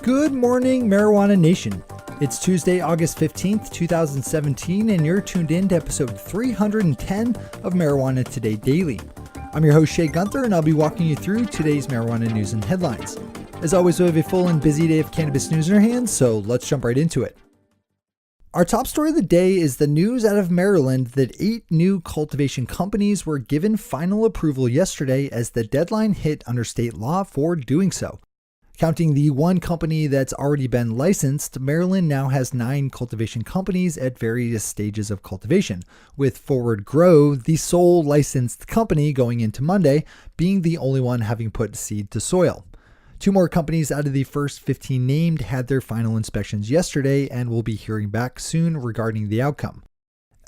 Good morning, Marijuana Nation. It's Tuesday, August 15th, 2017, and you're tuned in to episode 310 of Marijuana Today Daily. I'm your host, Shay Gunther, and I'll be walking you through today's marijuana news and headlines. As always, we have a full and busy day of cannabis news in our hands, so let's jump right into it. Our top story of the day is the news out of Maryland that 8 new cultivation companies were given final approval yesterday as the deadline hit under state law for doing so. Counting the one company that's already been licensed, Maryland now has 9 cultivation companies at various stages of cultivation, with Forward Grow, the sole licensed company going into Monday, being the only one having put seed to soil. 2 more companies out of the first 15 named had their final inspections yesterday and will be hearing back soon regarding the outcome.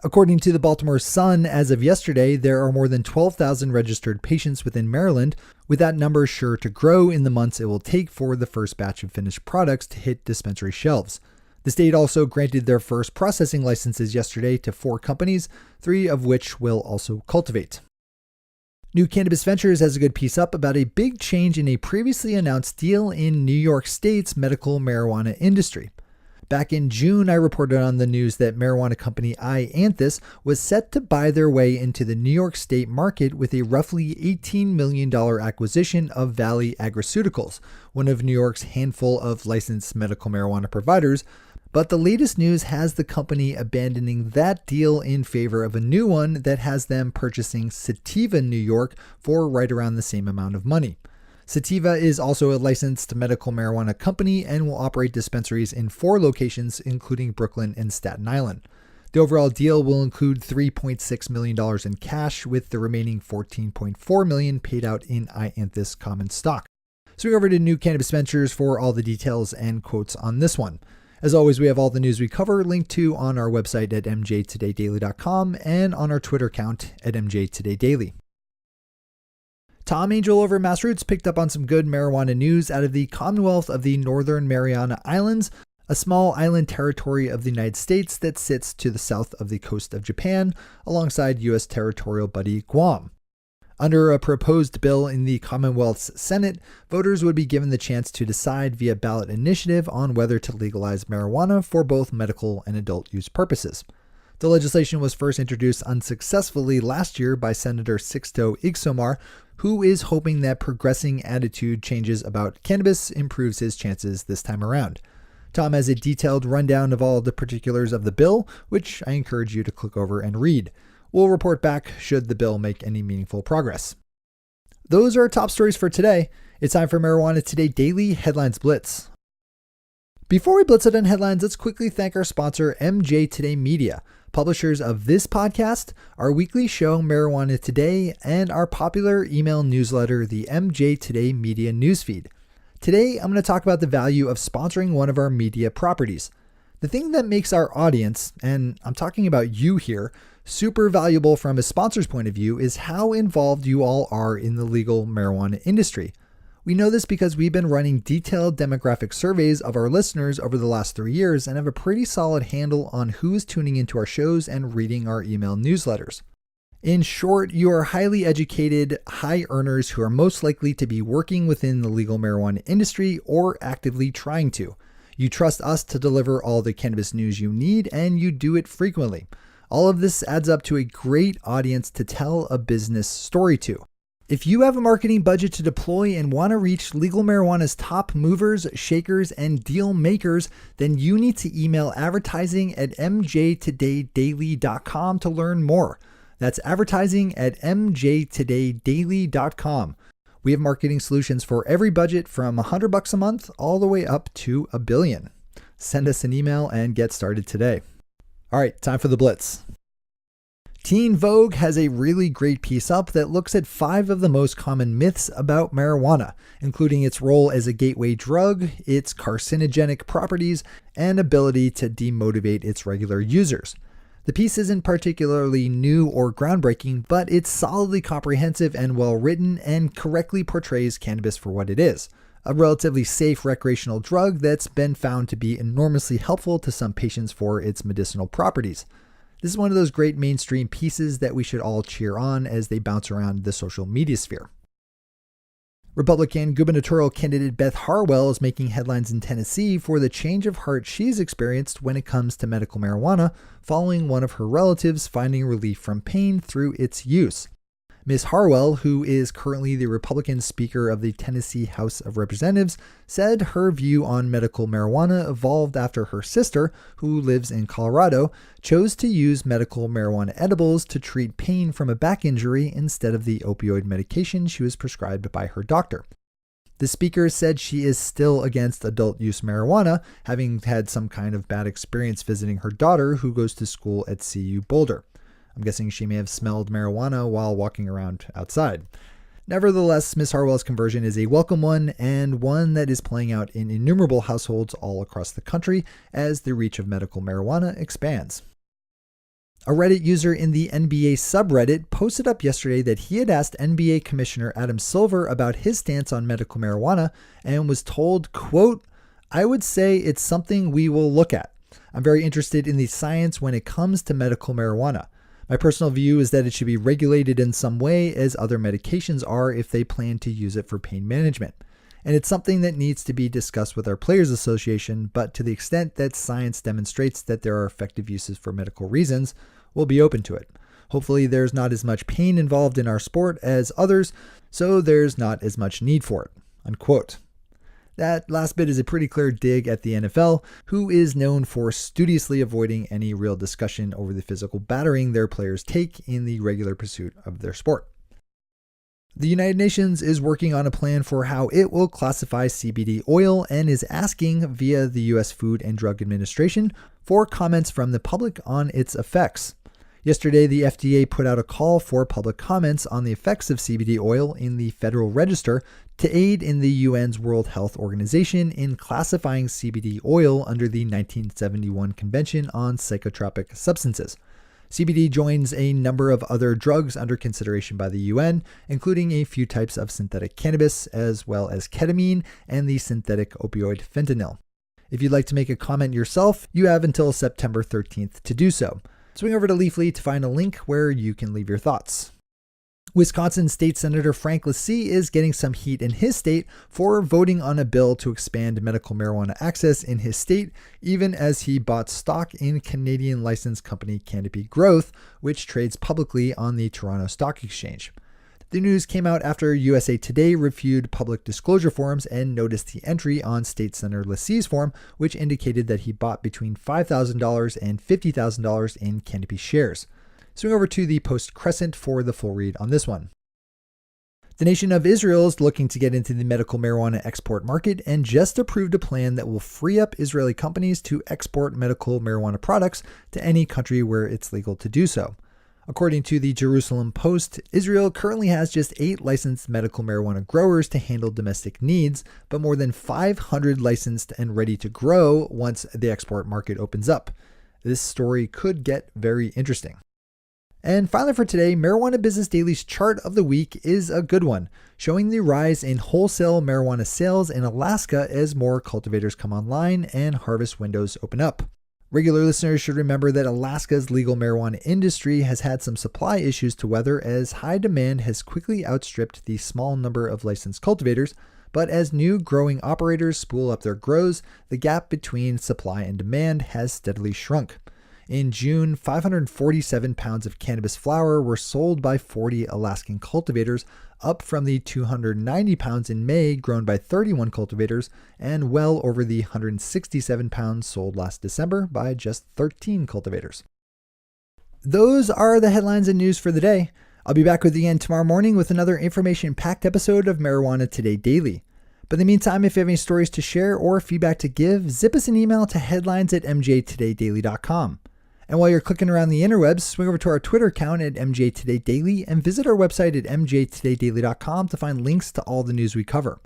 According to the Baltimore Sun, as of yesterday, there are more than 12,000 registered patients within Maryland, with that number sure to grow in the months it will take for the first batch of finished products to hit dispensary shelves. The state also granted their first processing licenses yesterday to 4 companies, 3 of which will also cultivate. New Cannabis Ventures has a good piece up about a big change in a previously announced deal in New York State's medical marijuana industry. Back in June, I reported on the news that marijuana company iAnthus was set to buy their way into the New York State market with a roughly $18 million acquisition of Valley Agriceuticals, one of New York's handful of licensed medical marijuana providers. But the latest news has the company abandoning that deal in favor of a new one that has them purchasing Citiva, New York for right around the same amount of money. Citiva is also a licensed medical marijuana company and will operate dispensaries in 4 locations, including Brooklyn and Staten Island. The overall deal will include $3.6 million in cash, with the remaining $14.4 million paid out in iAnthus common stock. So we over to New Cannabis Ventures for all the details and quotes on this one. As always, we have all the news we cover linked to on our website at mjtodaydaily.com and on our Twitter account at mjtodaydaily. Tom Angel over at MassRoots picked up on some good marijuana news out of the Commonwealth of the Northern Mariana Islands, a small island territory of the United States that sits to the south of the coast of Japan, alongside U.S. territorial buddy Guam. Under a proposed bill in the Commonwealth's Senate, voters would be given the chance to decide via ballot initiative on whether to legalize marijuana for both medical and adult use purposes. The legislation was first introduced unsuccessfully last year by Senator Sixto Ixomar, who is hoping that progressing attitude changes about cannabis improves his chances this time around. Tom has a detailed rundown of all the particulars of the bill, which I encourage you to click over and read. We'll report back should the bill make any meaningful progress. Those are our top stories for today. It's time for Marijuana Today Daily Headlines Blitz. Before we blitz it on headlines, let's quickly thank our sponsor, MJ Today Media, publishers of this podcast, our weekly show Marijuana Today, and our popular email newsletter, the MJ Today Media Newsfeed. Today, I'm going to talk about the value of sponsoring one of our media properties. The thing that makes our audience, and I'm talking about you here, super valuable from a sponsor's point of view is how involved you all are in the legal marijuana industry. We know this because we've been running detailed demographic surveys of our listeners over the last 3 years and have a pretty solid handle on who is tuning into our shows and reading our email newsletters. In short, you are highly educated, high earners who are most likely to be working within the legal marijuana industry or actively trying to. You trust us to deliver all the cannabis news you need, and you do it frequently. All of this adds up to a great audience to tell a business story to. If you have a marketing budget to deploy and want to reach legal marijuana's top movers, shakers, and deal makers, then you need to email advertising at mjtodaydaily.com to learn more. That's advertising at mjtodaydaily.com. We have marketing solutions for every budget from $100 a month all the way up to $1 billion. Send us an email and get started today. All right, time for the blitz. Teen Vogue has a really great piece up that looks at 5 of the most common myths about marijuana, including its role as a gateway drug, its carcinogenic properties, and ability to demotivate its regular users. The piece isn't particularly new or groundbreaking, but it's solidly comprehensive and well written and correctly portrays cannabis for what it is, a relatively safe recreational drug that's been found to be enormously helpful to some patients for its medicinal properties. This is one of those great mainstream pieces that we should all cheer on as they bounce around the social media sphere. Republican gubernatorial candidate Beth Harwell is making headlines in Tennessee for the change of heart she's experienced when it comes to medical marijuana, following one of her relatives finding relief from pain through its use. Ms. Harwell, who is currently the Republican Speaker of the Tennessee House of Representatives, said her view on medical marijuana evolved after her sister, who lives in Colorado, chose to use medical marijuana edibles to treat pain from a back injury instead of the opioid medication she was prescribed by her doctor. The speaker said she is still against adult use marijuana, having had some kind of bad experience visiting her daughter, who goes to school at CU Boulder. I'm guessing she may have smelled marijuana while walking around outside. Nevertheless, Ms. Harwell's conversion is a welcome one, and one that is playing out in innumerable households all across the country as the reach of medical marijuana expands. A Reddit user in the NBA subreddit posted up yesterday that he had asked NBA Commissioner Adam Silver about his stance on medical marijuana and was told, quote, "I would say it's something we will look at. I'm very interested in the science when it comes to medical marijuana. My personal view is that it should be regulated in some way as other medications are if they plan to use it for pain management. And it's something that needs to be discussed with our Players Association, but to the extent that science demonstrates that there are effective uses for medical reasons, we'll be open to it. Hopefully there's not as much pain involved in our sport as others, so there's not as much need for it." Unquote. That last bit is a pretty clear dig at the NFL, who is known for studiously avoiding any real discussion over the physical battering their players take in the regular pursuit of their sport. The United Nations is working on a plan for how it will classify CBD oil and is asking via the U.S. Food and Drug Administration for comments from the public on its effects. Yesterday, the FDA put out a call for public comments on the effects of CBD oil in the Federal Register to aid in the UN's World Health Organization in classifying CBD oil under the 1971 Convention on Psychotropic Substances. CBD joins a number of other drugs under consideration by the UN, including a few types of synthetic cannabis, as well as ketamine and the synthetic opioid fentanyl. If you'd like to make a comment yourself, you have until September 13th to do so. Swing over to Leafly to find a link where you can leave your thoughts. Wisconsin State Senator Frank Lassie is getting some heat in his state for voting on a bill to expand medical marijuana access in his state, even as he bought stock in Canadian licensed company Cannabis Growth, which trades publicly on the Toronto Stock Exchange. The news came out after USA Today reviewed public disclosure forms and noticed the entry on State Senator Lassie's form, which indicated that he bought between $5,000 and $50,000 in Cannabis shares. Swing over to the Post-Crescent for the full read on this one. The nation of Israel is looking to get into the medical marijuana export market and just approved a plan that will free up Israeli companies to export medical marijuana products to any country where it's legal to do so. According to the Jerusalem Post, Israel currently has just 8 licensed medical marijuana growers to handle domestic needs, but more than 500 licensed and ready to grow once the export market opens up. This story could get very interesting. And finally for today, Marijuana Business Daily's chart of the week is a good one, showing the rise in wholesale marijuana sales in Alaska as more cultivators come online and harvest windows open up. Regular listeners should remember that Alaska's legal marijuana industry has had some supply issues to weather as high demand has quickly outstripped the small number of licensed cultivators, but as new growing operators spool up their grows, the gap between supply and demand has steadily shrunk. In June, 547 pounds of cannabis flower were sold by 40 Alaskan cultivators, up from the 290 pounds in May grown by 31 cultivators, and well over the 167 pounds sold last December by just 13 cultivators. Those are the headlines and news for the day. I'll be back with you again tomorrow morning with another information-packed episode of Marijuana Today Daily. But in the meantime, if you have any stories to share or feedback to give, zip us an email to headlines@mjtodaydaily.com. And while you're clicking around the interwebs, swing over to our Twitter account at MJTodayDaily and visit our website at mjtodaydaily.com to find links to all the news we cover.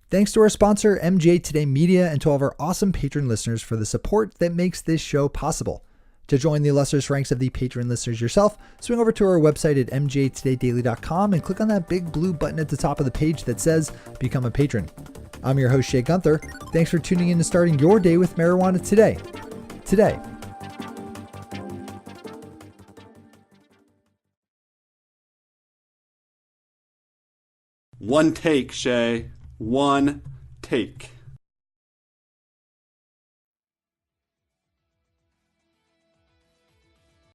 Thanks to our sponsor, MJ Today Media, and to all of our awesome patron listeners for the support that makes this show possible. To join the illustrious ranks of the patron listeners yourself, swing over to our website at mjtodaydaily.com and click on that big blue button at the top of the page that says Become a Patron. I'm your host, Shay Gunther. Thanks for tuning in and starting your day with marijuana today. One take, Shay. One take.